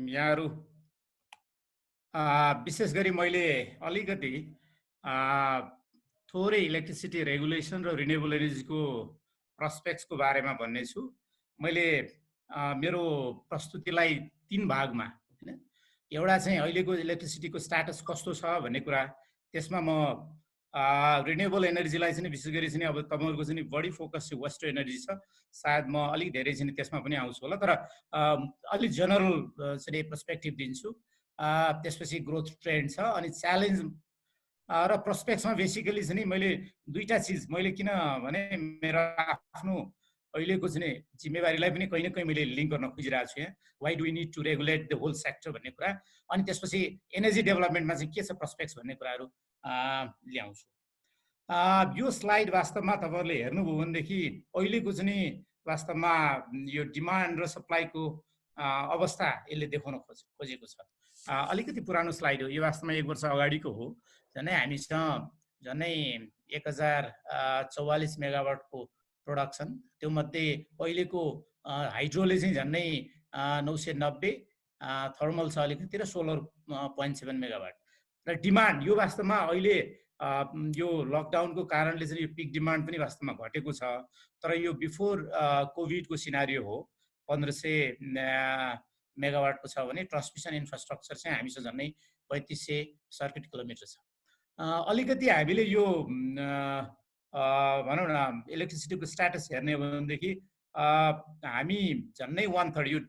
यहाँहरू विशेष गरी मैले अलिकति थोरै इलेक्ट्रिसिटी रेगुलेसन र रिन्युएबल एनर्जीको प्रस्पेक्ट्सको बारेमा भन्ने छु। मैले मेरो प्रस्तुतिलाई 3 भागमा हैन, एउटा चाहिँ अहिलेको इलेक्ट्रिसिटीको स्ट्याटस कस्तो छ भन्ने कुरा, त्यसमा म रिन्युएबल एनर्जीलाई चाहिँ विशेष गरी चाहिँ अब तपाईहरुको चाहिँ बढी फोकस चाहिँ वेस्ट एनर्जी छ, सायद म अलिक धेरै चाहिँ त्यसमा पनि आउँछु होला, तर अलिक जनरल चाहिँ पर्सपेक्टिभ दिन्छु। त्यसपछि ग्रोथ ट्रेन्ड छ, अनि च्यालेन्ज र प्रोस्पेक्ट्समा बेसिकली चाहिँ मैले दुईटा चिज मैले किन भने मेरो आफ्नो अहिलेको चाहिँ जिम्मेवारीलाई पनि कहीँ न कहीँ मैले लिङ्क गर्न खोजिरहेको छु यहाँ, why do we need to regulate the whole sector भन्ने कुरा, अनि त्यसपछि एनर्जी डेभलपमेन्टमा चाहिँ के छ प्रोस्पेक्ट्स भन्ने कुराहरू ल्याउँछु। यो स्लाइड वास्तवमा तपाईहरुले हेर्नुभयो भनेदेखि अहिलेको चाहिँ वास्तवमा यो डिमान्ड र सप्लाईको अवस्था यसले देखाउन खोजेको छ। अलिकति पुरानो स्लाइड हो यो, वास्तवमा 1 वर्ष अगाडिको हो। झन्डै हामीसँग झन्डै 1044 मेगावाटको प्रोडक्सन, त्यो मध्ये अहिलेको हाइड्रोले चाहिँ झन्डै 990, थर्मल छ अलिकति र सोलर 0.7 मेगावाट र डिमान्ड यो वास्तवमा अहिले यो लकडाउनको कारणले चाहिँ यो पिक डिमान्ड पनि वास्तवमा घटेको छ, तर यो बिफोर कोभिडको सिनारियो हो। 1500 मेगावाटको छ भने ट्रान्समिसन इन्फ्रास्ट्रक्चर चाहिँ हामीसँग झन्डै 3500 सर्किट किलोमिटर छ। अलिकति हामीले यो भनौँ न इलेक्ट्रिसिटीको स्ट्याटस हेर्ने हो भनेदेखि हामी झन्डै 1/3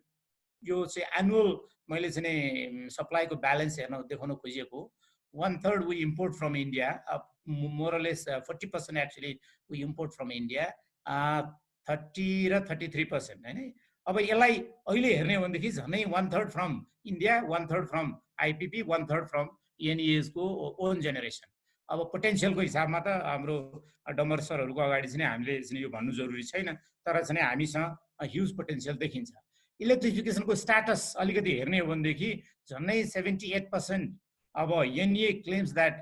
यो चाहिँ एनुअल मैले चाहिँ सप्लाईको ब्यालेन्स हेर्न देखाउन खोजिएको 1/3 we import from India, more or less 40% actually we import from India, 30 र 33% हैन। अब यसलाई अहिले हेर्ने हो भनेदेखि झन्डै 1/3 from India, 1/3 from IPP, 1/3 from एनइएस को ओन जेनेरेसन। अब पोटेन्शियलको हिसाबमा त हाम्रो डमर सरहरूको अगाडि चाहिँ हामीले चाहिँ यो भन्नु जरुरी छैन, तर चाहिँ हामीसँग ह्युज पोटेन्शियल देखिन्छ। इलेक्ट्रिफिकेसनको स्ट्याटस अलिकति हेर्ने हो भनेदेखि झन्डै 78%, अब NEA claims that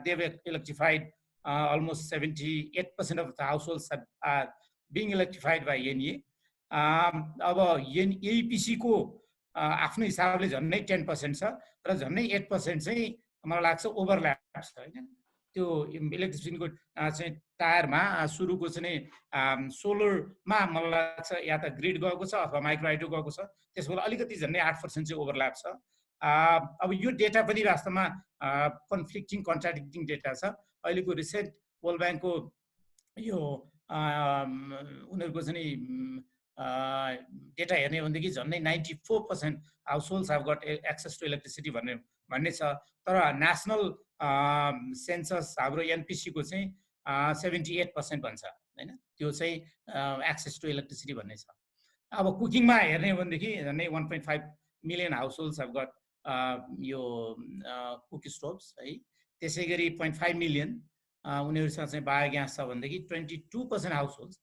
they have electrified almost 78% of the households are being electrified by NEA. अब एईपीसी को आफ्नो हिसाबले झन्डै 10% छ र झन्डै 8% चाहिँ मलाई लाग्छ ओभरल्याप छ हैन। त्यो इलेक्ट्रिसिटीको चाहिँ टायरमा सुरुको चाहिँ सोलरमा मलाई लाग्छ या त ग्रिड गएको छ अथवा माइक्रो हाइड्रो गएको छ, त्यसबाट अलिकति झन्डै 8% चाहिँ ओभरल्याप छ। अब यो डेटा पनि वास्तवमा कन्फ्लिक्टिङ कन्ट्राडिक्टिङ डेटा छ। अहिलेको रिसेन्ट वर्ल्ड ब्याङ्कको यो उनीहरूको चाहिँ डेटा हेर्ने हो भनेदेखि झन्डै 94% households have got access to electricity भन्ने छ, तर नेसनल सेन्सस हाम्रो एनपिसी को चाहिँ 78% भन्छ हैन, त्यो चाहिँ एक्सेस टु इलेक्ट्रिसिटी भन्ने छ। अब कुकिङमा हेर्ने हो भनेदेखि झन्डै 1.5 मिलियन हाउसहोल्ड्स हैव गट यो कुक स्टोभ्स है। त्यसै गरी 0.5 मिलियन उनीहरुसँग चाहिँ बायोग्यास छ भनेदेखि 22% households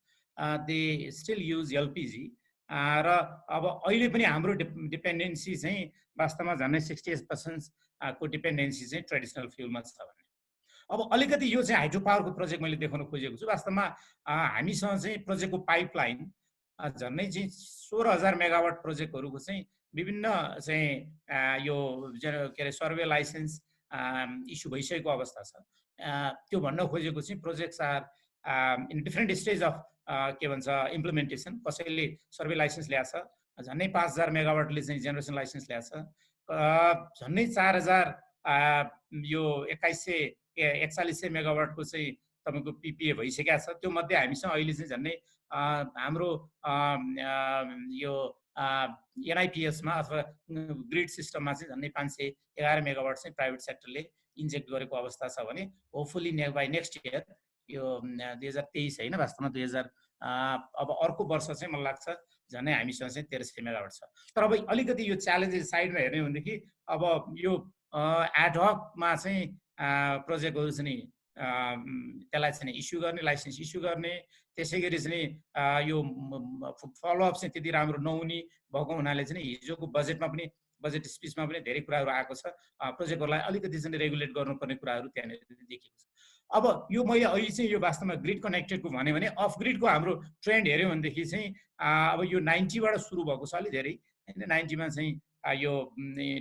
they still use LPG, र अब अहिले पनि हाम्रो डिपेन्डेन्सी चाहिँ वास्तवमा झन्डै 68% को डिपेन्डेन्सी चाहिँ ट्रेडिसनल फ्युलमा छ भन्ने। अब अलिकति यो चाहिँ हाइड्रो पावरको प्रोजेक्ट मैले देखाउन खोजेको छु। वास्तवमा हामीसँग चाहिँ प्रोजेक्टको पाइपलाइन झन्डै चाहिँ 16,000 मेगावाट प्रोजेक्टहरूको चाहिँ विभिन्न चाहिँ यो के अरे सर्वे लाइसेन्स इस्यु भइसकेको अवस्था छ। त्यो भन्न खोजेको चाहिँ projects are in different stage of के भन्छ इम्प्लिमेन्टेसन। कसैले सर्वे लाइसेन्स ल्याछ, झन्डै 5,000 मेगावाटले चाहिँ जेनेरेसन लाइसेन्स ल्याछ, झन्डै 4,000 यो 2141 मेगावाटको चाहिँ तपाईको पीपीए भइसकेको छ। त्यो मध्ये हामीसँग अहिले चाहिँ झन्डै हाम्रो यो एनआइपीएसमा अथवा ग्रिड सिस्टममा चाहिँ झन्डै 511 मेगावाट चाहिँ प्राइभेट सेक्टरले इन्जेक्ट गरेको अवस्था छ भने होपफुली बाइ नेक्स्ट इयर यो 2023 हैन, वास्तवमा 2000 अब अर्को वर्ष चाहिँ मलाई लाग्छ झन्डै हामीसँग चाहिँ 1300 मेगावाट छ। तर अब अलिकति यो च्यालेन्जेस साइडमा हेर्ने हो भनेदेखि अब यो एडहकमा चाहिँ प्रोजेक्टहरू चाहिँ त्यसलाई चाहिँ इस्यु गर्ने, लाइसेन्स इस्यु गर्ने, त्यसै गरी चाहिँ यो फलोअप चाहिँ त्यति राम्रो नहुने भएको हुनाले चाहिँ हिजोको बजेटमा पनि बजेट स्पिचमा पनि धेरै कुराहरू आएको छ। प्रोजेक्टहरूलाई अलिकति चाहिँ रेगुलेट गर्नुपर्ने कुराहरू त्यहाँनिर देखिएको छ। अब यो मैले अहिले चाहिँ यो वास्तवमा ग्रिड कनेक्टेडको भन्यो भने अफ ग्रिडको हाम्रो ट्रेन्ड हेऱ्यो भनेदेखि चाहिँ अब यो 90 बाट सुरु भएको छ अलि धेरै हैन। 90 मा चाहिँ यो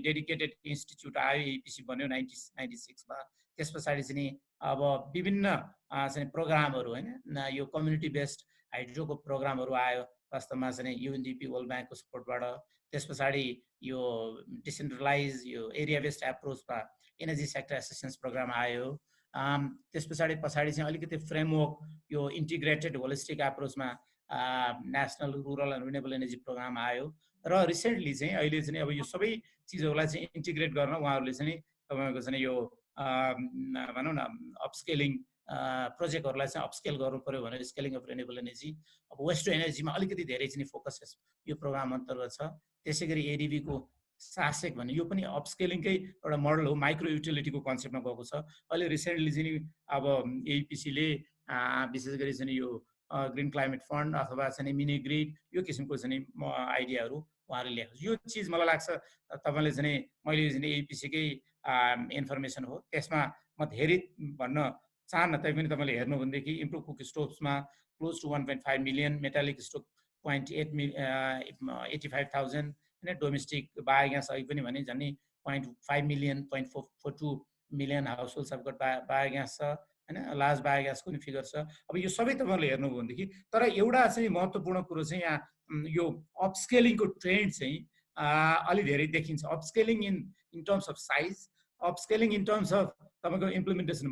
डेडिकेटेड इन्स्टिच्युट आयो, एपिसी बन्यो 96 मा। त्यस पछाडि चाहिँ अब विभिन्न चाहिँ प्रोग्रामहरू हैन, यो कम्युनिटी बेस्ड हाइड्रोको प्रोग्रामहरू आयो वास्तवमा चाहिँ युएनडिपी वर्ल्ड ब्याङ्कको सपोर्टबाट। त्यस पछाडि यो डिसेन्ट्रलाइज यो एरिया बेस्ड एप्रोचमा एनर्जी सेक्टर एसिस्टेन्स प्रोग्राम आयो। त्यस पछाडि चाहिँ अलिकति फ्रेमवर्क यो इन्टिग्रेटेड होलिस्टिक एप्रोचमा national rural and renewable energy program आयो। र रिसेन्टली चाहिँ अहिले चाहिँ अब यो सबै चिजहरूलाई चाहिँ इन्टिग्रेट गर्न उहाँहरूले चाहिँ तपाईँको चाहिँ यो भनौँ न अपस्केलिङ प्रोजेक्टहरूलाई चाहिँ अपस्केल गर्नु पऱ्यो भनेर स्केलिङ अफ रिन्युएबल एनर्जी, अब वेस्ट टु एनर्जीमा अलिकति धेरै चाहिँ फोकस यो प्रोग्राम अन्तर्गत छ। त्यसै गरी एडिबीको सासेक भन्ने यो पनि अपस्केलिङकै एउटा मोडल हो, माइक्रो युटिलिटीको कन्सेप्टमा गएको छ। अहिले रिसेन्टली चाहिँ अब एपिसीले विशेष गरी चाहिँ यो ग्रिन क्लाइमेट फन्ड अथवा चाहिँ मिनी ग्रिड यो किसिमको चाहिँ आइडियाहरू उहाँहरूले ल्याएको छ। यो चिज मलाई लाग्छ तपाईँले चाहिँ मैले चाहिँ एपिसीकै इन्फर्मेसन हो, त्यसमा म धेरै भन्न चाहन्न, तैपनि तपाईँले हेर्नु भनेदेखि इम्प्रुभ कुक स्टोभ्समा close to 1.5 million, metallic stove 0.85,000 होइन, डोमेस्टिक बायोग्यास अघि पनि भने झन् 0.5 million, 0.42 million households of biogas छ होइन, लार्ज बायोग्यासको पनि फिगर छ। अब यो सबै तपाईँहरूले हेर्नु भनेदेखि, तर एउटा चाहिँ महत्त्वपूर्ण कुरो चाहिँ यहाँ यो अपस्केलिङको ट्रेन्ड चाहिँ अलि धेरै देखिन्छ। Upscaling in terms of size, upscaling in terms of तपाईँको इम्प्लिमेन्टेसन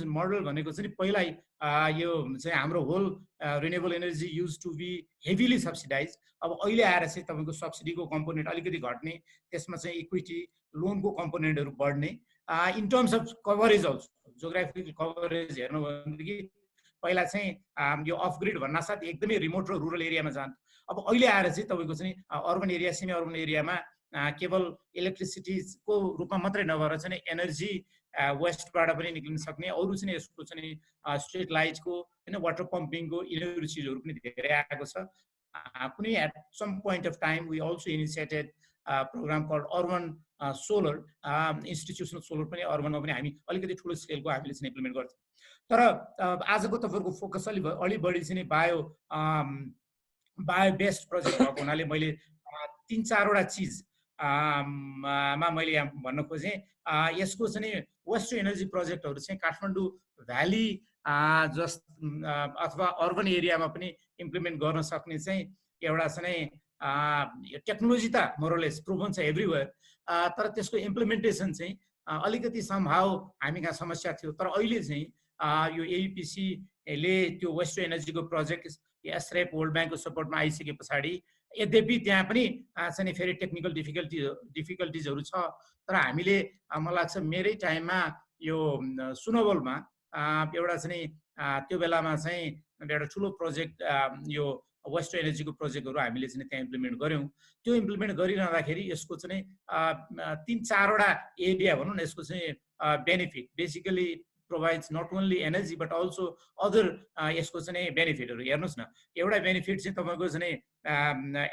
मोडल भनेको चाहिँ पहिला यो चाहिँ हाम्रो whole renewable energy used to be heavily subsidize, अब अहिले आएर चाहिँ तपाईँको सब्सिडीको कम्पोनेन्ट अलिकति घट्ने, त्यसमा चाहिँ इक्विटी लोनको कम्पोनेन्टहरू बढ्ने। In terms of coverage also, geographical coverage हेर्नु भनेदेखि पहिला चाहिँ यो अफ ग्रिड भन्नासाथ एकदमै रिमोट र रुरल एरियामा जान्थ्यो, अब अहिले आएर चाहिँ तपाईँको चाहिँ अर्बन एरिया, सेमी अर्बन एरियामा केवल इलेक्ट्रिसिटीको रूपमा मात्रै नभएर चाहिँ एनर्जी वेस्टबाट पनि निक्लिन सक्ने अरू चाहिँ यसको चाहिँ स्ट्रिट लाइटको होइन, वाटर पम्पिङको यिनीहरू चिजहरू पनि धेरै आएको छ। कुनै at some point of time we also initiated program called urban solar, institutional solar पनि अर्बनमा पनि हामी अलिकति ठुलो स्केलको हामीले चाहिँ इम्प्लिमेन्ट गर्थ्यौँ। तर आजको तपाईँको फोकस अलि बढी चाहिँ बायो बेस्ड प्रोजेक्ट भएको हुनाले मैले 3-4वटा चिज मा मैले यहाँ भन्न खोजेँ। यसको चाहिँ वेस्ट टु एनर्जी प्रोजेक्टहरू चाहिँ काठमाडौँ भ्याली जस्ट अथवा अर्बन एरियामा पनि इम्प्लिमेन्ट गर्न सक्ने चाहिँ एउटा चाहिँ टेक्नोलोजी त मोरलेस प्रुभन छ एभ्रिवेयर, तर त्यसको इम्प्लिमेन्टेसन चाहिँ अलिकति समहाउ हामी कहाँ समस्या थियो। तर अहिले चाहिँ यो एपिसीले त्यो वेस्ट टु एनर्जीको प्रोजेक्ट एसरेप वर्ल्ड ब्याङ्कको सपोर्टमा आइसके पछाडि यद्यपि त्यहाँ पनि चाहिँ फेरि टेक्निकल डिफिकल्टिजहरू छ, तर हामीले मलाई लाग्छ मेरै टाइममा यो सुनवलमा एउटा चाहिँ त्यो बेलामा चाहिँ एउटा ठुलो प्रोजेक्ट यो वेस्ट टु एनर्जीको प्रोजेक्टहरू हामीले चाहिँ त्यहाँ इम्प्लिमेन्ट गऱ्यौँ। त्यो इम्प्लिमेन्ट गरिरहँदाखेरि यसको चाहिँ 3-4वटा एरिया भनौँ न, यसको चाहिँ benefit basically provides not only energy but also other यसको चाहिँ बेनिफिटहरू हेर्नुस् न। एउटा बेनिफिट चाहिँ तपाईँको चाहिँ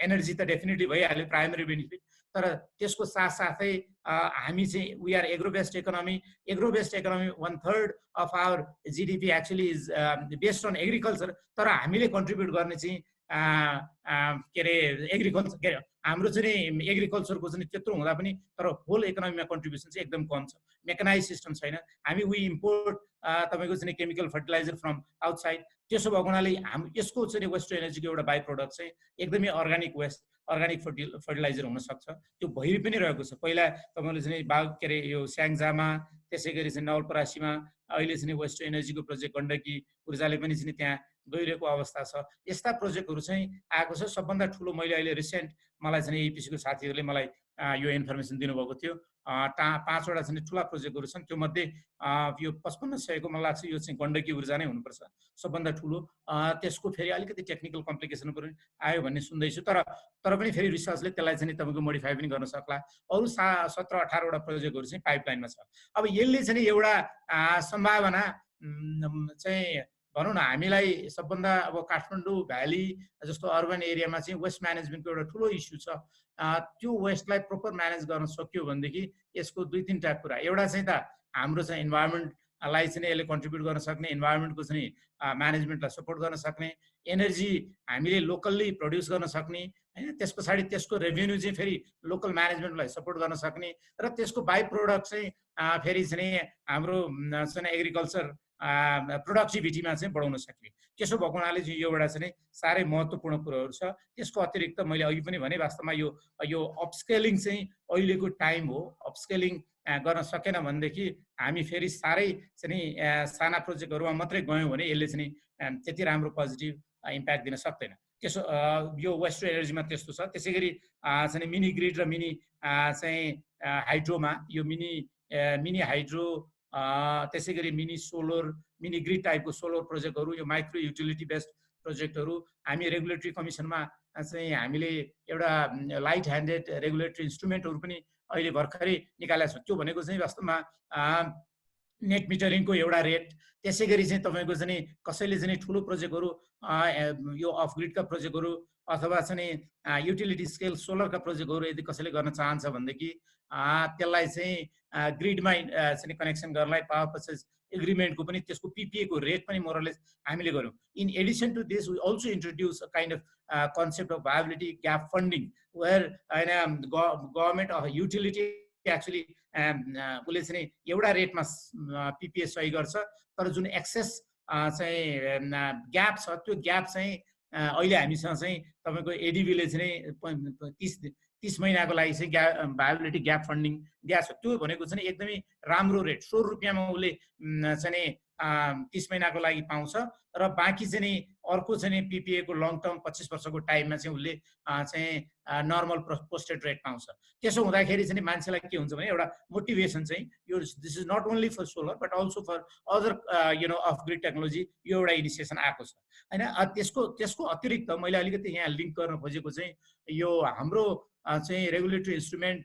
एनर्जी त डेफिनेटली भइहाल्यो प्राइमरी बेनिफिट, तर त्यसको साथसाथै हामी चाहिँ we are agro based economy 1/3 of our GDP actually is based on agriculture, तर हामीले कन्ट्रिब्युट गर्ने चाहिँ के अरे एग्रिकल्चर के अरे हाम्रो चाहिँ एग्रिकल्चरको चाहिँ त्यत्रो हुँदा पनि तर होल इकोनोमीमा कन्ट्रिब्युसन चाहिँ एकदम कम छ, मेकानाइज सिस्टम छैन। हामी वी इम्पोर्ट तपाईँको चाहिँ केमिकल फर्टिलाइजर फ्रम आउटसाइड, त्यसो भएको हुनाले यसको चाहिँ वेस्ट टु एनर्जीको एउटा बाई प्रोडक्ट चाहिँ एकदमै अर्ग्यानिक फर्टिलाइजर हुनसक्छ, त्यो भइ पनि रहेको छ। पहिला तपाईँले चाहिँ के अरे यो स्याङ्जामा, त्यसै गरी चाहिँ नवलपरासीमा अहिले चाहिँ वेस्ट टु एनर्जीको प्रोजेक्ट गण्डकी ऊर्जाले पनि चाहिँ त्यहाँ गइरहेको अवस्था छ। यस्ता प्रोजेक्टहरू चाहिँ आएको छ। सबभन्दा ठुलो मैले अहिले रिसेन्ट मलाई चाहिँ एपिसीको साथीहरूले मलाई यो इन्फर्मेसन दिनुभएको थियो, 5वटा चाहिँ ठुला प्रोजेक्टहरू छन्, त्यो मध्ये यो 5500 को मलाई लाग्छ यो चाहिँ गण्डकी ऊर्जा नै हुनुपर्छ सबभन्दा ठुलो। त्यसको फेरि अलिकति टेक्निकल कम्प्लिकेसन पनि आयो भन्ने सुन्दैछु, तर पनि फेरि रिसर्चले त्यसलाई चाहिँ तपाईँको मोडिफाई पनि गर्न सक्ला। अरू 17-18वटा प्रोजेक्टहरू चाहिँ पाइपलाइनमा छ। अब यसले चाहिँ एउटा सम्भावना चाहिँ भनौँ न हामीलाई सबभन्दा अब काठमाडौँ भ्याली जस्तो अर्बन एरियामा चाहिँ वेस्ट म्यानेजमेन्टको एउटा ठुलो इस्यु छ। त्यो वेस्टलाई प्रोपर म्यानेज गर्न सक्यो भनेदेखि यसको 2-3टा कुरा, एउटा चाहिँ त हाम्रो चाहिँ इन्भाइरोमेन्टलाई चाहिँ यसले कन्ट्रिब्युट गर्न सक्ने, इन्भाइरोमेन्टको चाहिँ म्यानेजमेन्टलाई सपोर्ट गर्न सक्ने, एनर्जी हामीले लोकल्ली प्रड्युस गर्न सक्ने हैन, त्यस पछाडि त्यसको रेभेन्यू चाहिँ फेरि लोकल म्यानेजमेन्टलाई सपोर्ट गर्न सक्ने र त्यसको बाई प्रोडक्ट चाहिँ फेरि चाहिँ हाम्रो चाहिँ एग्रिकल्चर प्रोडक्टिभिटीमा चाहिँ बढाउन सक्ने। त्यसो भएको हुनाले चाहिँ यो एउटा चाहिँ साह्रै महत्त्वपूर्ण कुरोहरू छ। त्यसको अतिरिक्त मैले अघि पनि भने वास्तवमा यो अपस्केलिङ चाहिँ अहिलेको टाइम हो। अपस्केलिङ गर्न सकेन भनेदेखि हामी फेरि साह्रै चाहिँ साना प्रोजेक्टहरूमा मात्रै गयौँ भने यसले चाहिँ त्यति राम्रो पोजिटिभ इम्प्याक्ट दिन सक्दैन। त्यसो यो वेस्ट टु एनर्जीमा त्यस्तो छ। त्यसै गरी चाहिँ मिनी ग्रिड र मिनी चाहिँ हाइड्रोमा यो मिनी हाइड्रो त्यसै गरी मिनी सोलर मिनी ग्रिड टाइपको सोलर प्रोजेक्टहरू यो माइक्रो युटिलिटी बेस्ड प्रोजेक्टहरू हामी रेगुलेटरी कमिसनमा चाहिँ हामीले एउटा लाइट ह्यान्डेड रेगुलेटरी इन्स्ट्रुमेन्टहरू पनि अहिले भर्खरै निकालेको छ। त्यो भनेको चाहिँ वास्तवमा नेट मिटरिङको एउटा रेट, त्यसै गरी चाहिँ तपाईँको चाहिँ कसैले चाहिँ ठुलो प्रोजेक्टहरू यो अफ ग्रिडका प्रोजेक्टहरू अथवा चाहिँ युटिलिटी स्केल सोलरका प्रोजेक्टहरू यदि कसैले गर्न चाहन्छ भनेदेखि त्यसलाई चाहिँ ग्रिडमा चाहिँ कनेक्सन गर्नलाई पावर पर्चेज एग्रिमेन्टको पनि त्यसको पिपिए को रेट पनि मोरलेस हामीले गर्यौँ। In addition to this we also introduce a kind of concept of viability gap funding where government of utility actually उसले चाहिँ एउटा रेटमा पिपिए सही गर्छ, तर जुन एक्सेस चाहिँ ग्याप छ त्यो ग्याप चाहिँ अहिले हामीसँग चाहिँ तपाईँको एडिबीले चाहिँ 30 महिनाको लागि चाहिँ भायबिलिटी ग्याप फन्डिङ दिएको छ। त्यो भनेको चाहिँ एकदमै राम्रो रेट, 16 रुपियाँमा उसले चाहिँ 30 महिनाको लागि पाउँछ र बाँकी चाहिँ अर्को चाहिँ पिपिए को लङ टर्म 25 वर्षको टाइममा चाहिँ उसले चाहिँ नर्मल पोस्टेड रेट पाउँछ। त्यसो हुँदाखेरि चाहिँ मान्छेलाई के हुन्छ भने एउटा मोटिभेसन चाहिँ यो this is not only for solar but also for other off grid technology यो एउटा इनिसिएसन आएको छ हैन। त्यसको अतिरिक्त मैले अलिकति यहाँ लिङ्क गर्न खोजेको चाहिँ यो हाम्रो चाहिँ रेगुलेटरी इन्स्ट्रुमेन्ट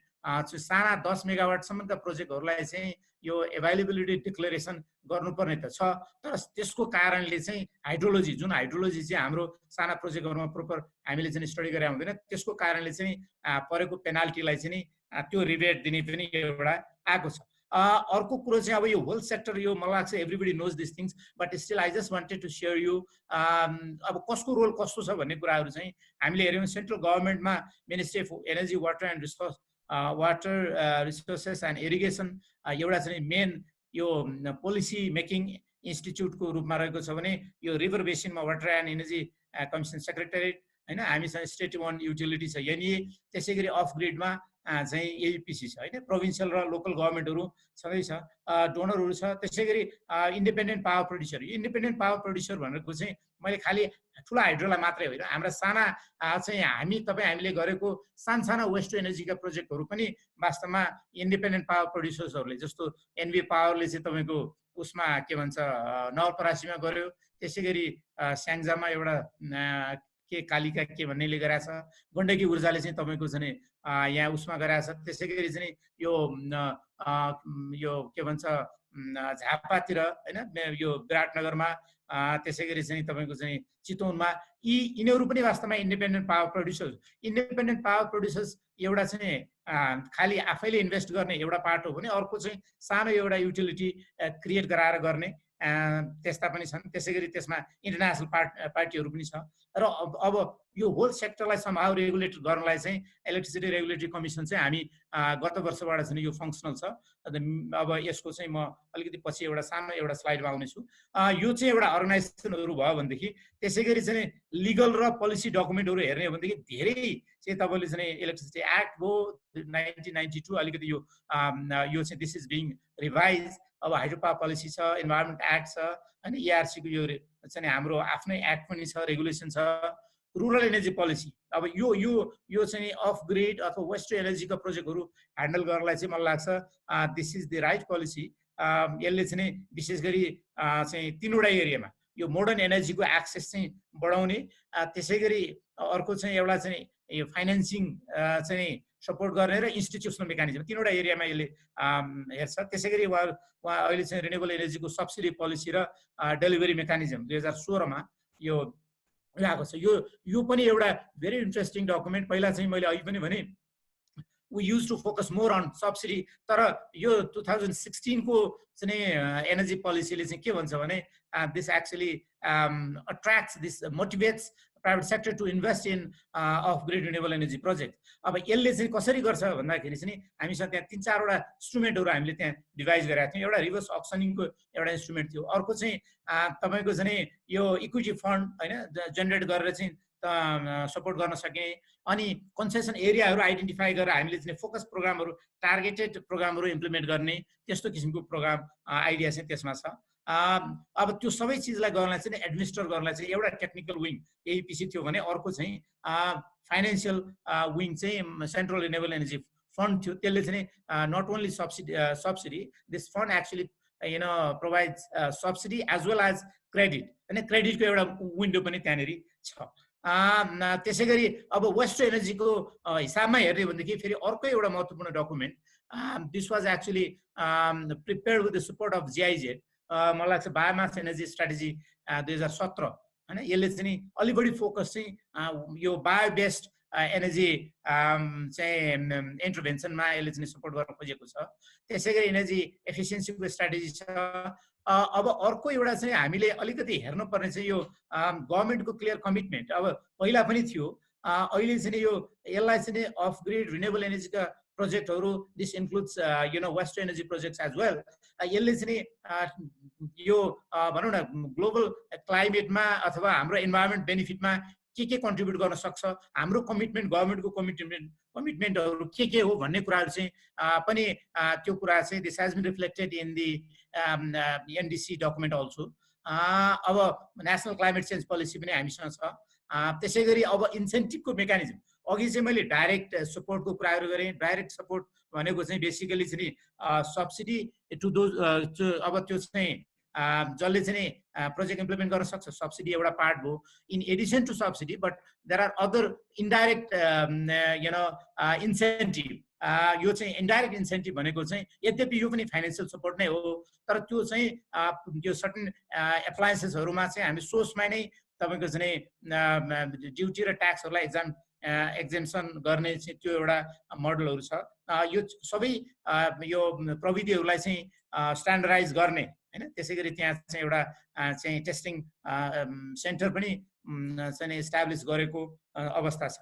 साना 10 मेगावाटसम्मका प्रोजेक्टहरूलाई चाहिँ यो एभाइलेबिलिटी डिक्लेरेसन गर्नुपर्ने त छ, तर त्यसको कारणले चाहिँ हाइड्रोलोजी चाहिँ हाम्रो साना प्रोजेक्टहरूमा प्रोपर हामीले चाहिँ स्टडी गरे हुँदैन, त्यसको कारणले चाहिँ परेको पेनाल्टीलाई चाहिँ त्यो रिबेट दिने पनि एउटा आएको छ। अर्को कुरो चाहिँ अब यो होल सेक्टर यो मलाई लाग्छ everybody knows this things but still I just wanted to share you अब कसको रोल कस्तो छ भन्ने कुराहरू चाहिँ हामीले हेऱ्यौँ। सेन्ट्रल गभर्मेन्टमा ministry of energy water resources and irrigation एउटा चाहिँ मेन यो पोलिसी मेकिङ इन्स्टिट्युटको रूपमा रहेको छ भने यो रिभर बेसिनमा water and energy commission secretariat हैन, हामीसँग स्टेट वान युटिलिटी छ एनए, त्यसै गरी अफ ग्रिडमा चाहिँ एयुपिसी छ हैन, प्रोभिन्सियल र लोकल गभर्मेन्टहरू सँगै छ, डोनरहरू छ, त्यसै गरी independent power producer. Independent power producer भनेको चाहिँ मैले खालि ठुला हाइड्रोलाई मात्रै होइन, हाम्रा साना चाहिँ हामीले गरेको साना वेस्ट टु एनर्जीका प्रोजेक्टहरू पनि वास्तवमा इन्डिपेन्डेन्ट पावर प्रड्युसर्सहरूले जस्तो एनबी पावरले चाहिँ तपाईँको उसमा के भन्छ नवलपरासीमा गर्यो, त्यसै गरी स्याङ्जामा एउटा के कालिका के भन्नेले गराएको छ, गण्डकी ऊर्जाले चाहिँ तपाईँको चाहिँ यहाँ उसमा गराएको छ, त्यसै गरी चाहिँ यो के भन्छ झापातिर होइन यो विराटनगरमा, त्यसै गरी चाहिँ तपाईँको चाहिँ चितवनमा, यिनीहरू पनि वास्तवमा independent power producers. Independent power producers एउटा चाहिँ खालि आफैले इन्भेस्ट गर्ने एउटा पार्ट हो भने अर्को चाहिँ सानो एउटा युटिलिटी क्रिएट गराएर गर्ने त्यस्ता पनि छन्। त्यसै गरी त्यसमा इन्टरनेसनल पार्टीहरू पनि छ र अब यो होल सेक्टरलाई सम्हाउ रेगुलेट गर्नलाई चाहिँ इलेक्ट्रिसिटी रेगुलेटरी कमिसन चाहिँ हामी गत वर्षबाट चाहिँ यो फङ्सनल छ। अब यसको चाहिँ म अलिकति पछि एउटा सानो एउटा स्लाइडमा आउनेछु। यो चाहिँ एउटा अर्गनाइजेसनहरू भयो भनेदेखि त्यसै गरी चाहिँ लिगल र पोलिसी डकुमेन्टहरू हेर्ने हो भनेदेखि धेरै चाहिँ तपाईँले चाहिँ इलेक्ट्रिसिटी एक्ट हो 1992 अलिकति यो चाहिँ दिस इज बिङ रिभाइज। अब हाइड्रो पावर पोलिसी छ, इन्भाइरोमेन्ट एक्ट छ होइन, इआरसीको यो चाहिँ हाम्रो आफ्नै एक्ट पनि छ, रेगुलेसन छ, रुरल एनर्जी पोलिसी। अब यो चाहिँ अफ ग्रिड अथवा वेस्ट टु एनर्जीका प्रोजेक्टहरू ह्यान्डल गर्नलाई चाहिँ मलाई लाग्छ this is the right policy. यसले चाहिँ विशेष गरी चाहिँ तीनवटा एरियामा यो मोडर्न एनर्जीको एक्सेस चाहिँ बढाउने, त्यसै गरी अर्को चाहिँ एउटा चाहिँ यो फाइनेन्सिङ चाहिँ सपोर्ट गर्ने र इन्स्टिट्युसनल मेकानिजम, तीनवटा एरियामा यसले हेर्छ। त्यसै गरी उहाँ अहिले चाहिँ रिन्युएबल एनर्जीको सब्सिडी पोलिसी र डेलिभरी मेकानिजम 2016मा यो आएको छ। यो पनि एउटा भेरी इन्ट्रेस्टिङ डकुमेन्ट। पहिला चाहिँ मैले अघि पनि भने we use to focus more on subsidy. तर यो 2016 को चाहिँ एनर्जी पोलिसीले चाहिँ के भन्छ भने this actually attracts, this motivates private sector to invest in off grid renewable energy project. अब यसले चाहिँ कसरी गर्छ भन्दाखेरि चाहिँ हामीसँग त्यहाँ 3-4वटा इन्स्ट्रुमेन्टहरू हामीले त्यहाँ डिभाइस गरेका थियौँ। एउटा रिभर्स अक्सनिङको एउटा इन्स्ट्रुमेन्ट थियो, अर्को चाहिँ तपाईँको चाहिँ यो इक्विटी फन्ड होइन जेनेरेट गरेर चाहिँ सपोर्ट गर्न सकिने, अनि कन्सेसन एरियाहरू आइडेन्टिफाई गरेर हामीले चाहिँ फोकस प्रोग्रामहरू, टार्गेटेड प्रोग्रामहरू इम्प्लिमेन्ट गर्ने, त्यस्तो किसिमको प्रोग्राम आइडिया चाहिँ त्यसमा छ। अब त्यो सबै चिजलाई गर्नलाई चाहिँ एडमिनिस्टर गर्नलाई चाहिँ एउटा टेक्निकल विङ एपिसी थियो भने अर्को चाहिँ फाइनेन्सियल विङ चाहिँ सेन्ट्रल रिन्युएबल एनर्जी फन्ड थियो। त्यसले चाहिँ not only subsidy, this fund actually provides subsidy as well as credit, होइन क्रेडिटको एउटा विन्डो पनि त्यहाँनिर छ। त्यसै गरी अब वेस्ट एनर्जीको हिसाबमा हेर्ने भनेदेखि फेरि अर्को एउटा महत्त्वपूर्ण document, this was actually prepared with the support of GIZ, मलाई लाग्छ बायोमास एनर्जी स्ट्राटेजी 2017 होइन। यसले चाहिँ अलि बढी फोकस चाहिँ यो बायो बेस्ड एनर्जी चाहिँ इन्टरभेन्सनमा यसले चाहिँ सपोर्ट गर्न खोजेको छ। त्यसै गरी एनर्जी एफिसियन्सीको स्ट्राटेजी छ। अब अर्को एउटा चाहिँ हामीले अलिकति हेर्नुपर्ने चाहिँ यो गभर्मेन्टको क्लियर कमिटमेन्ट अब पहिला पनि थियो, अहिले चाहिँ यो यसलाई चाहिँ अफ ग्रिड रिन्युएबल एनर्जीका प्रोजेक्टहरू, this includes waste energy projects as well. यसले चाहिँ यो भनौँ न ग्लोबल क्लाइमेटमा अथवा हाम्रो इन्भाइरोमेन्ट बेनिफिटमा के कन्ट्रिब्युट गर्न सक्छ, हाम्रो कमिटमेन्ट, गभर्मेन्टको कमिटमेन्टहरू के हो भन्ने कुराहरू चाहिँ पनि त्यो कुरा चाहिँ this has been reflected in the NDC document also. अब नेसनल क्लाइमेट चेन्ज पोलिसी पनि हामीसँग छ। त्यसै गरी अब इन्सेन्टिभको मेकानिजम, अघि चाहिँ मैले डाइरेक्ट सपोर्टको कुराहरू गरेँ। डाइरेक्ट सपोर्ट भनेको चाहिँ बेसिकली चाहिँ सब्सिडी टु दोज, अब त्यो चाहिँ जसले चाहिँ प्रोजेक्ट इम्प्लिमेन्ट गर्न सक्छ, सब्सिडी एउटा पार्ट भयो in addition to subsidy, but there are other indirect incentive. यो चाहिँ इन्डाइरेक्ट इन्सेन्टिभ भनेको चाहिँ यद्यपि यो पनि फाइनेन्सियल सपोर्ट नै हो, तर त्यो चाहिँ यो सर्टन एप्लायन्सेसहरूमा चाहिँ हामी सोर्समा नै तपाईँको चाहिँ ड्युटी र ट्याक्सहरूलाई एक्जेम्सन गर्ने चाहिँ त्यो एउटा मोडलहरू छ। यो सबै यो प्रविधिहरूलाई चाहिँ स्ट्यान्डर्डाइज गर्ने होइन। त्यसै गरी त्यहाँ चाहिँ एउटा चाहिँ टेस्टिङ सेन्टर पनि चाहिँ इस्टाब्लिस गरेको अवस्था छ।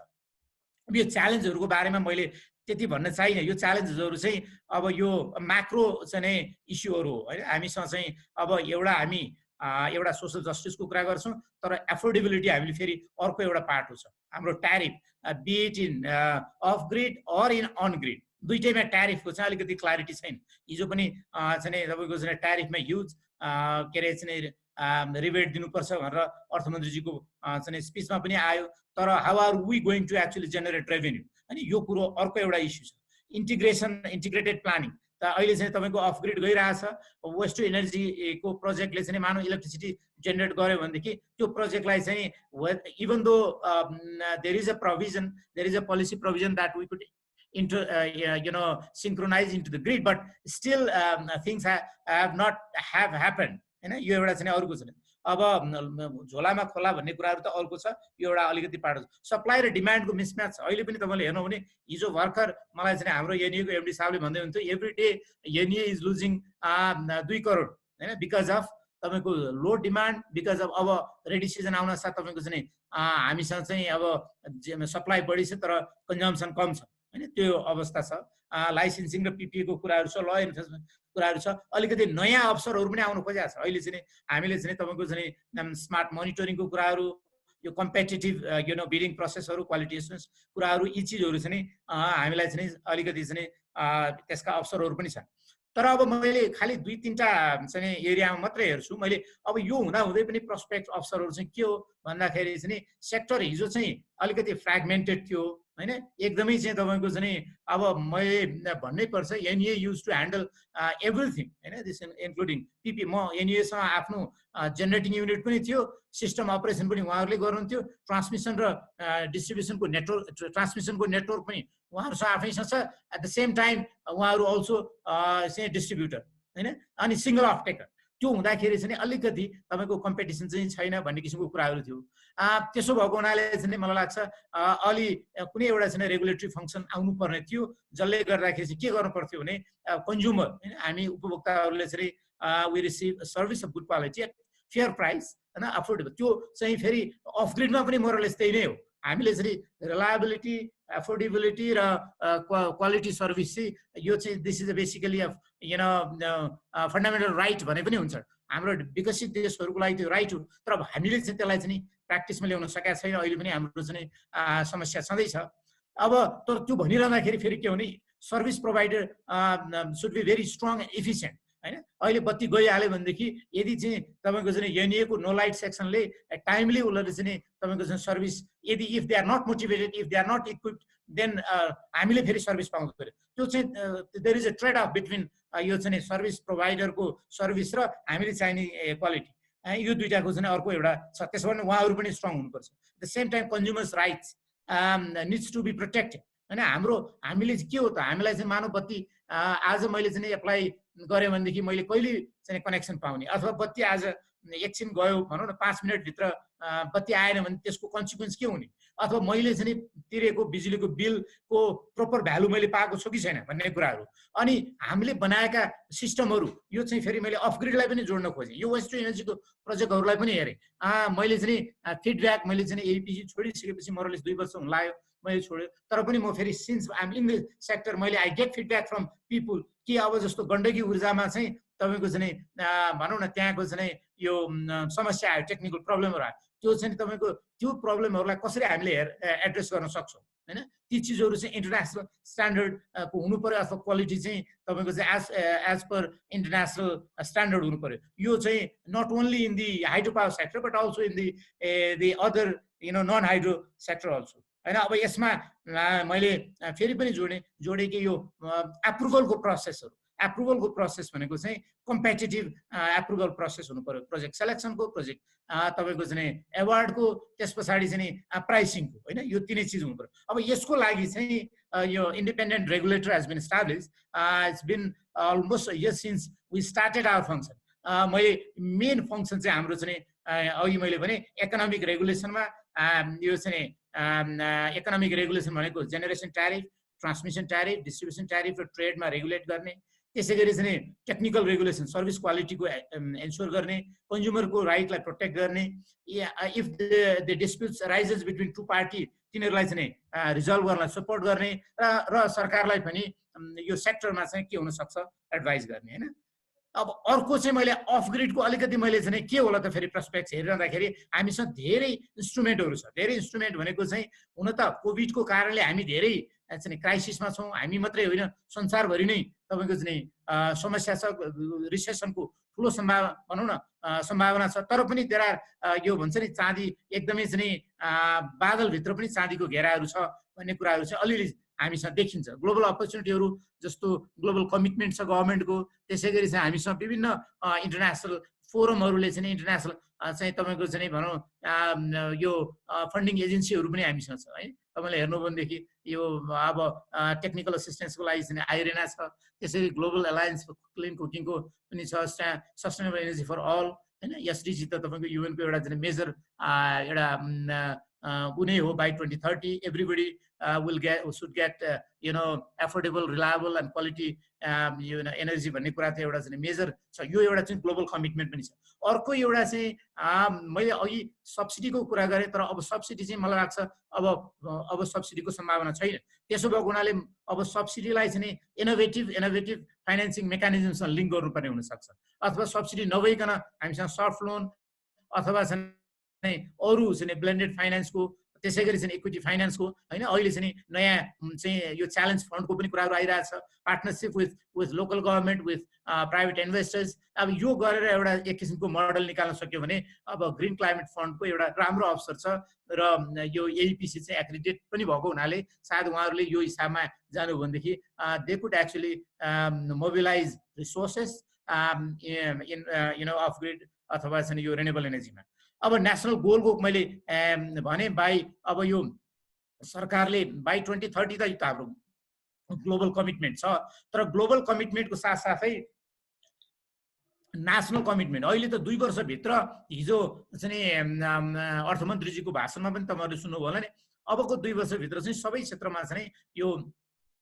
अब यो च्यालेन्जहरूको बारेमा मैले त्यति भन्न चाहिनँ। यो च्यालेन्जेसहरू चाहिँ अब यो म्याक्रो चाहिँ इस्युहरू हो होइन। हामीसँग चाहिँ अब हामी एउटा सोसल जस्टिसको कुरा गर्छौँ, तर एफोर्डेबिलिटी हामीले फेरि अर्को एउटा पार्ट हो छ। हाम्रो tariff be it in off grid or in on grid, दुईटैमा ट्यारिफको चाहिँ अलिकति क्ल्यारिटी छैन। हिजो पनि चाहिँ तपाईँको चाहिँ ट्यारिफमा ह्युज के अरे चाहिँ रिबेट दिनुपर्छ भनेर अर्थमन्त्रीजीको चाहिँ स्पिचमा पनि आयो, तर how are we going to actually generate revenue, अनि यो कुरो अर्को एउटा इस्यु छ। इन्टिग्रेटेड प्लानिङ त अहिले चाहिँ तपाईँको अफ ग्रिड गइरहेछ। वेस्ट टु एनर्जीको प्रोजेक्टले चाहिँ मानव इलेक्ट्रिसिटी जेनेरेट गर्यो भनेदेखि त्यो प्रोजेक्टलाई चाहिँ even though there is a policy provision that we could synchronize into the grid, but still things have not happened हैन। यो एउटा चाहिँ अर्को छ। अब झोलामा खोला भन्ने कुराहरू त अर्को छ, यो एउटा अलिकति पार्ट छ। सप्लाई र डिमान्डको मिसम्याच छ। अहिले पनि तपाईँले हेर्नु भने हिजो भर्खर मलाई चाहिँ हाम्रो एनईको एमडी साहबले भन्दै हुन्थ्यो every day NE is losing 2 crore हैन, बिकज अफ तपाईँको लो डिमान्ड, बिकज अफ अब रेडी सिजन आउन साथ तपाईँको चाहिँ हामीसँग चाहिँ अब सप्लाई बढी छ तर कन्जम्सन कम छ हैन, त्यो अवस्था छ। लाइसेन्सिङ र पिपिएको कुराहरू छ, ल इन्फोर्समेन्ट कुराहरू छ। अलिकति नयाँ अवसरहरू पनि आउनु खोजेको छ। अहिले चाहिँ हामीले चाहिँ तपाईँको चाहिँ स्मार्ट मोनिटरिङको कुराहरू, यो कम्पिटिटिभ बिडिङ प्रोसेसहरू, क्वालिटी एस्युरेन्स कुराहरू, यी चिजहरू चाहिँ हामीलाई चाहिँ अलिकति चाहिँ त्यसका अवसरहरू पनि छन्। तर अब मैले खालि 2-3टा चाहिँ एरियामा मात्रै हेर्छु मैले। अब यो हुँदाहुँदै पनि प्रोस्पेक्ट अवसरहरू चाहिँ के हो भन्दाखेरि चाहिँ सेक्टर हिजो चाहिँ अलिकति फ्रेगमेन्टेड थियो हैन, एकदमै चाहिँ तपाईँको चाहिँ अब मैले भन्नै पर्छ NEA use to handle everything हैन, दिस इन्क्लुडिङ पिपी। म एनईएसँग आफ्नो जेनेरेटिङ युनिट पनि थियो, सिस्टम अपरेसन पनि उहाँहरूले गर्नुहुन्थ्यो, ट्रान्समिसन र डिस्ट्रिब्युसनको नेटवर्क पनि उहाँहरूसँग आफैसँग छ। एट द सेम टाइम उहाँहरू अल्सो चाहिँ डिस्ट्रिब्युटर हैन, अनि सिङ्गल अफ टेकर। त्यो हुँदाखेरि चाहिँ अलिकति तपाईँको कम्पिटिसन चाहिँ छैन भन्ने किसिमको कुराहरू थियो। त्यसो भएको हुनाले चाहिँ मलाई लाग्छ अलि कुनै एउटा चाहिँ रेगुलेटरी फङ्सन आउनुपर्ने थियो, जसले गर्दाखेरि चाहिँ के गर्नु पर्थ्यो भने कन्ज्युमर होइन, हामी उपभोक्ताहरूले चाहिँ we receive service of good quality at fair price होइन, अफोर्डेबल। त्यो चाहिँ फेरि अफ ग्रिडमा पनि मोरलेस त्यही नै हो। हामीले चाहिँ रिलायबिलिटी, अफोर्डेबिलिटी र क्वालिटी सर्भिस चाहिँ यो चाहिँ this is basically of fundamental right भने पनि हुन्छ। हाम्रो विकसित देशहरूको लागि त्यो राइट हो, तर अब हामीले चाहिँ त्यसलाई चाहिँ प्र्याक्टिसमा ल्याउन सकेका छैन। अहिले पनि हाम्रो चाहिँ समस्या छँदैछ। अब तर त्यो भनिरहँदाखेरि फेरि के भने service provider should be very strong and efficient होइन। अहिले बत्ती गइहाल्यो भनेदेखि यदि चाहिँ तपाईँको चाहिँ एनइएको नो लाइट सेक्सनले टाइमली उसले चाहिँ तपाईँको चाहिँ सर्भिस, यदि if they are not motivated, if they are not equipped, then हामीले फेरि सर्भिस पाउनु पऱ्यो। त्यो चाहिँ there is a trade off between यो चाहिँ सर्भिस प्रोभाइडरको सर्भिस र हामीले चाहिने क्वालिटी, यो दुइटाको चाहिँ अर्को एउटा छ। त्यसो भने उहाँहरू पनि स्ट्रङ हुनुपर्छ। At the same time consumers rights needs to be protected होइन। हामीले चाहिँ के हो त, हामीलाई चाहिँ मानव बत्ती आज मैले चाहिँ एप्लाई गरेँ भनेदेखि मैले कहिले चाहिँ कनेक्सन पाउने, अथवा बत्ती आज एकछिन गयो भनौँ न 5 मिनटभित्र बत्ती आएन भने त्यसको कन्सिक्वेन्स के हुने, अथवा मैले चाहिँ तिरेको बिजुलीको बिलको प्रोपर भ्यालु मैले पाएको छु कि छैन भन्ने कुराहरू। अनि हामीले बनाएका सिस्टमहरू यो चाहिँ फेरि मैले अपग्रेडलाई पनि जोड्न खोजेँ। यो वेस्ट टु एनर्जीको प्रोजेक्टहरूलाई पनि हेरेँ। मैले चाहिँ फिडब्याक मैले चाहिँ एलपिजी छोडिसकेपछि मोरलेस 2 वर्ष हुन लाग्यो मैले छोडेँ, तर पनि म फेरि since I am in the sector मैले I get feedback from people कि अब जस्तो गण्डकी ऊर्जामा चाहिँ तपाईँको चाहिँ भनौँ न त्यहाँको चाहिँ यो समस्या आयो, टेक्निकल प्रब्लमहरू आयो। त्यो चाहिँ तपाईँको त्यो प्रब्लमहरूलाई कसरी हामीले एड्रेस गर्न सक्छौँ होइन। ती चिजहरू चाहिँ इन्टरनेसनल स्ट्यान्डर्डको हुनु पऱ्यो, अथवा क्वालिटी चाहिँ तपाईँको चाहिँ एज पर इन्टरनेसनल स्ट्यान्डर्ड हुनु पऱ्यो। यो चाहिँ not only in the hydro power sector but also in the other non hydro sector also होइन। अब यसमा मैले फेरि पनि जोडेँ कि यो एप्रुभलको प्रोसेस भनेको चाहिँ कम्पिटिटिभ एप्रुभल प्रोसेस हुनु पर्यो। प्रोजेक्ट सेलेक्सनको, प्रोजेक्ट तपाईँको चाहिँ एवार्डको, त्यस पछाडि चाहिँ प्राइसिङको होइन, यो तिनै चिज हुनु पर्यो। अब यसको लागि चाहिँ यो independent regulator has been establish, it's been almost year since we started our function. मैले मेन फङ्सन चाहिँ हाम्रो चाहिँ अघि मैले भने इकोनोमिक रेगुलेसनमा यो चाहिँ इकोनोमिक रेगुलेसन भनेको generation tariff, transmission tariff, distribution tariff र ट्रेडमा रेगुलेट गर्ने, त्यसै गरी चाहिँ टेक्निकल रेगुलेसन सर्भिस क्वालिटीको एन्स्योर गर्ने, कन्ज्युमरको राइटलाई प्रोटेक्ट गर्ने, if the disputes rises between two party तिनीहरूलाई चाहिँ रिजल्भ गर्न सपोर्ट गर्ने र सरकारलाई पनि यो सेक्टरमा चाहिँ के हुनसक्छ एडभाइस गर्ने होइन। अब अर्को चाहिँ मैले अफ ग्रिडको अलिकति मैले चाहिँ के होला त फेरि प्रस्पेक्ट्स हेरिरहँदाखेरि हामीसँग धेरै इन्स्ट्रुमेन्टहरू छ। धेरै इन्स्ट्रुमेन्ट भनेको चाहिँ हुन त कोभिडको कारणले हामी धेरै चाहिँ क्राइसिसमा छौँ। हामी मात्रै होइन, संसारभरि नै तपाईँको चाहिँ समस्या छ, रिसेसनको ठुलो भनौँ न सम्भावना छ। तर पनि त्यहाँ यो भन्छ नि चाँदी एकदमै चाहिँ बादलभित्र पनि चाँदीको घेराहरू छ भन्ने कुराहरू चाहिँ अलिअलि हामीसँग देखिन्छ। ग्लोबल अपर्च्युनिटीहरू जस्तो ग्लोबल कमिटमेन्ट छ गभर्मेन्टको, त्यसै गरी चाहिँ हामीसँग विभिन्न इन्टरनेसनल फोरमहरूले चाहिँ इन्टरनेसनल चाहिँ तपाईँको चाहिँ भनौँ यो फन्डिङ एजेन्सीहरू पनि हामीसँग छ है। तपाईँले हेर्नु भनेदेखि यो अब टेक्निकल असिस्टेन्सको लागि चाहिँ आइरेना छ, त्यसरी ग्लोबल एलायन्स फर क्लिन कुकिङको पनि छ, सस्टेनेबल एनर्जी फर अल होइन। एसडिजी त तपाईँको युएनको एउटा चाहिँ मेजर एउटा उनी हो। By 2030 everybody should get affordable, reliable and quality energy भन्ने कुरा त एउटा चाहिँ मेजर छ। यो एउटा चाहिँ ग्लोबल कमिटमेन्ट पनि छ। अर्को एउटा चाहिँ मैले अघि सब्सिडीको कुरा गरेँ, तर अब सब्सिडी चाहिँ मलाई लाग्छ अब सब्सिडीको सम्भावना छैन। त्यसो भएको हुनाले अब सब्सिडीलाई चाहिँ इनोभेटिभ फाइनेन्सिङ मेकानिजमसँग लिङ्क गर्नुपर्ने हुनसक्छ, अथवा सब्सिडी नभइकन हामीसँग सफ्ट लोन अथवा चाहिँ अरू चाहिँ ब्लेन्डेड फाइनेन्सको, त्यसै गरी चाहिँ इक्विटी फाइनेन्सको होइन। अहिले चाहिँ नयाँ चाहिँ यो च्यालेन्ज फन्डको पनि कुराहरू आइरहेछ, partnership with local government, with private investors. अब यो गरेर एउटा एक किसिमको मोडल निकाल्न सक्यो भने अब ग्रिन क्लाइमेट फन्डको एउटा राम्रो अवसर छ। र यो एपिसी चाहिँ एक्रिडेट पनि भएको हुनाले सायद उहाँहरूले यो हिसाबमा जानु भनेदेखि they could actually mobilise resources in off grid अथवा चाहिँ यो रिन्युएबल एनर्जीमा। अब नेसनल गोलको मैले भने अब यो सरकारले बाई 2030 त हाम्रो ग्लोबल कमिटमेन्ट छ, तर ग्लोबल कमिटमेन्टको साथसाथै नेसनल कमिटमेन्ट अहिले त 2 वर्षभित्र हिजो चाहिँ अर्थमन्त्रीजीको भाषणमा पनि तपाईँहरूले सुन्नुभयो होला नि अबको 2 वर्षभित्र चाहिँ सबै क्षेत्रमा चाहिँ यो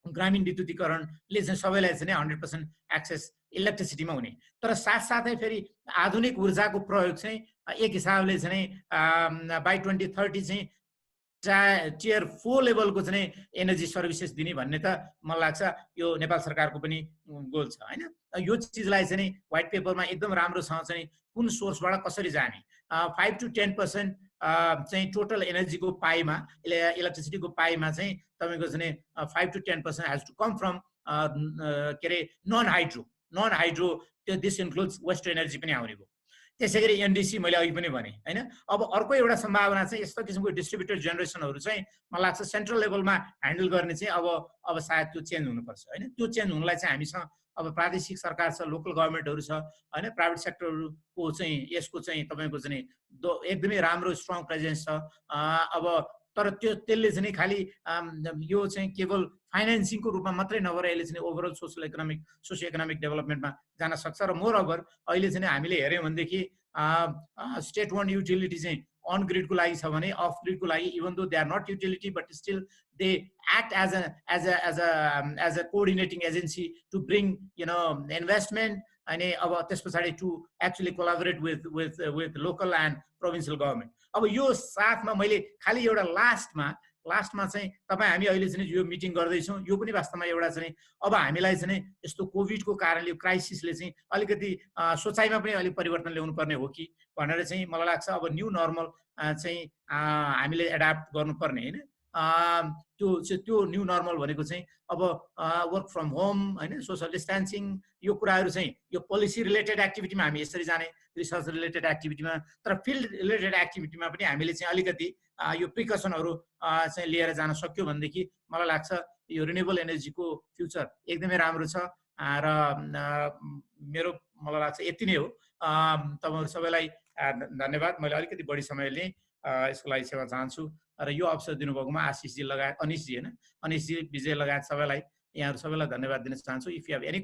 ग्रामीण विद्युतीकरणले चाहिँ सबैलाई चाहिँ 100% एक्सेस इलेक्ट्रिसिटीमा हुने तर साथसाथै फेरि आधुनिक ऊर्जाको प्रयोग चाहिँ एक हिसाबले चाहिँ बाई 2030 चाहिँ टियर 4 लेभलको चाहिँ एनर्जी सर्भिसेस दिने भन्ने त मलाई लाग्छ यो नेपाल सरकारको पनि गोल छ हैन यो चिजलाई चाहिँ व्हाइट पेपरमा एकदम राम्रोसँग चाहिँ कुन सोर्सबाट कसरी जाने 5 to 10% चाहिँ टोटल एनर्जीको पाइमा इलेक्ट्रिसिटीको पाइमा चाहिँ तपाईको चाहिँ 5 to 10% has to come from के रे नन हाइड्रो त्यो दिस इन्क्लुड्स वेस्ट एनर्जी पनि आउने भयो त्यसै गरी एनडीसी मैले अघि पनि भने हैन अब अर्को एउटा सम्भावना चाहिँ यस्तो किसिमको डिस्ट्रिब्युटेड जेनेरेसनहरू चाहिँ मलाई लाग्छ सेन्ट्रल लेभलमा ह्यान्डल गर्ने चाहिँ अब सायद त्यो चेन्ज हुनुपर्छ हैन त्यो चेन्ज हुनलाई चाहिँ हामीसँग अब प्रादेशिक सरकार छ लोकल गभर्नमेन्टहरू छ हैन प्राइभेट सेक्टरको चाहिँ यसको चाहिँ तपाईको चाहिँ एकदमै राम्रो स्ट्रङ प्रेजेन्स छ अब तर त्यसले चाहिँ खालि यो चाहिँ केवल फाइनेन्सिङको रूपमा मात्रै नभएर यसले चाहिँ ओभरअल सोसियो इकोनोमिक डेभलपमेन्टमा जान सक्छ र मोर ओभर अहिले चाहिँ हामीले हेऱ्यौँ भनेदेखि स्टेट वान युटिलिटी चाहिँ अन ग्रिडको लागि छ भने अफ ग्रिडको लागि even though they are not utility but still they act as a coordinating agency to bring investment अनि अब त्यस पछाडि to actually collaborate with local and provincial government अब यो साथमा मैले खालि एउटा लास्टमा चाहिँ तपाईँ हामी अहिले चाहिँ यो मिटिङ गर्दैछौँ यो पनि वास्तवमा एउटा चाहिँ अब हामीलाई चाहिँ यस्तो कोभिडको कारणले क्राइसिसले चाहिँ अलिकति सोचाइमा पनि अलिक परिवर्तन ल्याउनु पर्ने हो कि भनेर चाहिँ मलाई लाग्छ अब न्यू नर्मल चाहिँ हामीले एडाप्ट गर्नुपर्ने होइन त्यो न्यू नर्मल भनेको चाहिँ अब वर्क फ्रम होम होइन सोसल डिस्टेन्सिङ यो कुराहरू चाहिँ यो पोलिसी रिलेटेड एक्टिभिटीमा हामी यसरी जाने रिसर्च रिलेटेड एक्टिभिटीमा तर फिल्ड रिलेटेड एक्टिभिटीमा पनि हामीले चाहिँ अलिकति यो प्रिकसनहरू चाहिँ लिएर जान सक्यो भनेदेखि मलाई लाग्छ यो रिन्युएबल एनर्जीको फ्युचर एकदमै राम्रो छ र मेरो मलाई लाग्छ यति नै हो तपाईहरु सबैलाई धन्यवाद मैले अलिकति बढी समय लिएँ यसको लागि सेवा चाहन्छु र यो अवसर दिनुभएकोमा आशिषजी लगायत अनिशजी हैन अनिशजी विजय लगायत सबैलाई यहाँहरु सबैलाई धन्यवाद दिन चाहन्छु इफ यु हेभ एनी